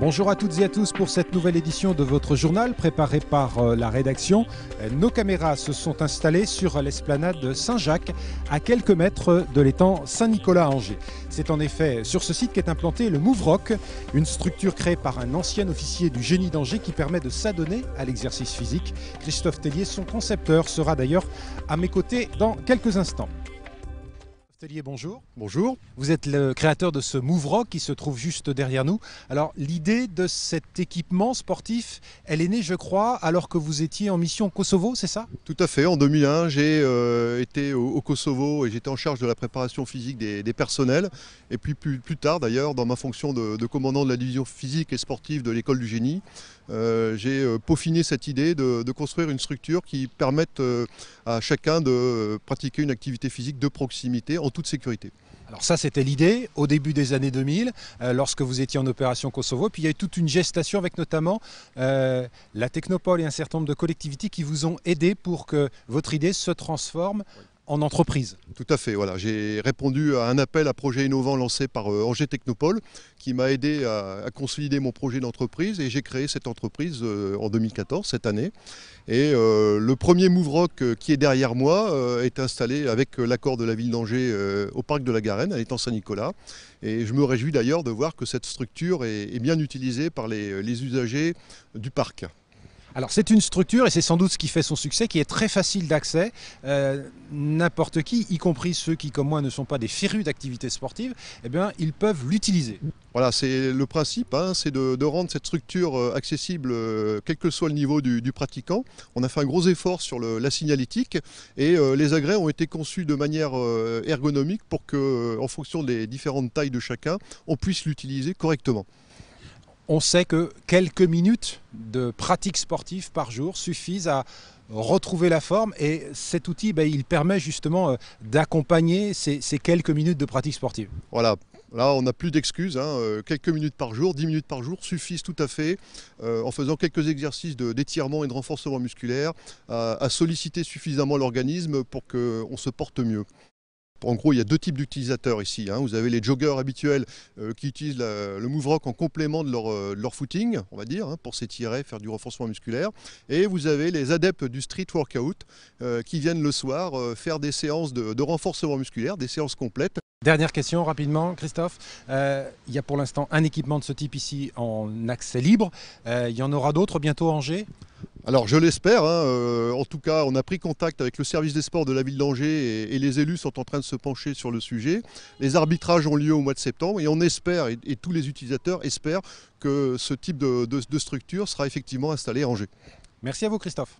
Bonjour à toutes et à tous pour cette nouvelle édition de votre journal préparé par la rédaction. Nos caméras se sont installées sur l'esplanade de Saint-Jacques à quelques mètres de l'étang Saint-Nicolas à Angers. C'est en effet sur ce site qu'est implanté le Move Rock, une structure créée par un ancien officier du génie d'Angers qui permet de s'adonner à l'exercice physique. Christophe Tellier, son concepteur, sera d'ailleurs à mes côtés dans quelques instants. Tellier, bonjour. Bonjour. Vous êtes le créateur de ce Move Rock qui se trouve juste derrière nous. Alors l'idée de cet équipement sportif, elle est née, je crois, alors que vous étiez en mission au Kosovo, c'est ça? Tout à fait. En 2001, j'ai été au Kosovo et j'étais en charge de la préparation physique des personnels. Et puis plus tard, d'ailleurs, dans ma fonction de commandant de la division physique et sportive de l'école du génie, j'ai peaufiné cette idée de construire une structure qui permette à chacun de pratiquer une activité physique de proximité en toute sécurité. Alors ça, c'était l'idée au début des années 2000, lorsque vous étiez en opération Kosovo. Puis il y a eu toute une gestation avec notamment la Technopole et un certain nombre de collectivités qui vous ont aidé pour que votre idée se transforme en entreprise. Tout à fait, voilà. J'ai répondu à un appel à projet innovant lancé par Angers Technopole qui m'a aidé à consolider mon projet d'entreprise et j'ai créé cette entreprise en 2014, cette année. Et le premier Move Rock qui est derrière moi est installé avec l'accord de la ville d'Angers au parc de la Garenne, à l'étang Saint-Nicolas. Et je me réjouis d'ailleurs de voir que cette structure est bien utilisée par les usagers du parc. Alors c'est une structure, et c'est sans doute ce qui fait son succès, qui est très facile d'accès. N'importe qui, y compris ceux qui comme moi ne sont pas des férus d'activités sportives, eh bien, ils peuvent l'utiliser. Voilà, c'est le principe, hein, c'est de rendre cette structure accessible quel que soit le niveau du pratiquant. On a fait un gros effort sur la signalétique et les agrès ont été conçus de manière ergonomique pour que, en fonction des différentes tailles de chacun, on puisse l'utiliser correctement. On sait que quelques minutes de pratique sportive par jour suffisent à retrouver la forme et cet outil, il permet justement d'accompagner ces quelques minutes de pratique sportive. Voilà, là on n'a plus d'excuses, hein. Quelques minutes par jour, 10 minutes par jour suffisent tout à fait en faisant quelques exercices d'étirement et de renforcement musculaire à solliciter suffisamment l'organisme pour qu'on se porte mieux. En gros, il y a deux types d'utilisateurs ici, hein. Vous avez les joggeurs habituels qui utilisent le Move Rock en complément de leur footing, on va dire, hein, pour s'étirer, faire du renforcement musculaire. Et vous avez les adeptes du street workout qui viennent le soir faire des séances de renforcement musculaire, des séances complètes. Dernière question rapidement, Christophe. Il y a pour l'instant un équipement de ce type ici en accès libre. Il y en aura d'autres bientôt à Angers? Alors je l'espère, hein. En tout cas on a pris contact avec le service des sports de la ville d'Angers et les élus sont en train de se pencher sur le sujet. Les arbitrages ont lieu au mois de septembre et on espère, et tous les utilisateurs espèrent, que ce type de structure sera effectivement installé à Angers. Merci à vous Christophe.